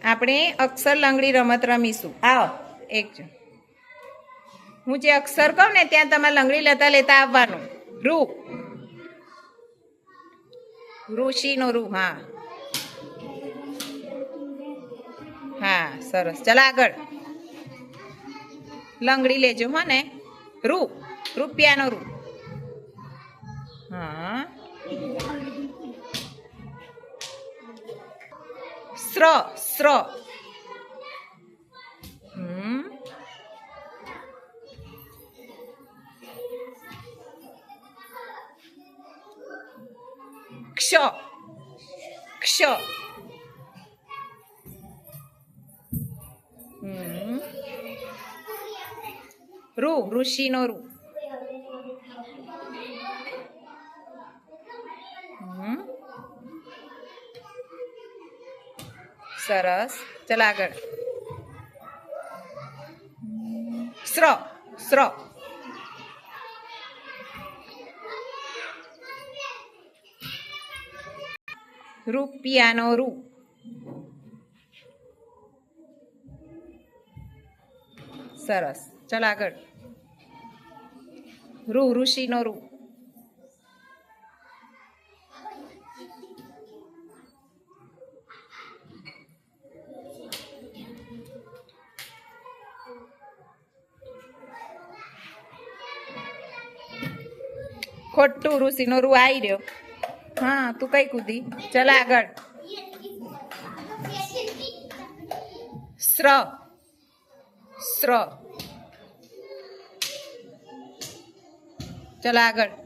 આપણે અક્ષર લંગડી રમત રમીશું. આવો એક જણ. હું જે અક્ષર કહું ને ત્યાં તમારે લંગડી લેતા લેતા આવવાનું. રૂ, ઋષિનો રૂ. હા હા, સરસ. ચાલો આગળ. લંગડી લેજો હો ને. રૂ, રૂપિયાનો રૂ. હા. સ્ર, સ્ર. ક્ષ, ક્ષ. રૂ, ઋષિનો રૂ. સરસ. ચાલ આગળ. સ્ર, સ્ર. રૂપિયાનો રૂ. સરસ. ચાલ આગળ. રૂ, ઋષિનો રૂ. ખોટું. ઋષિનો રૂ આવી રહ્યો. હા, તું કઈ કૂદી. ચાલ આગળ. સ્ર, સ્ર. ચાલ આગળ.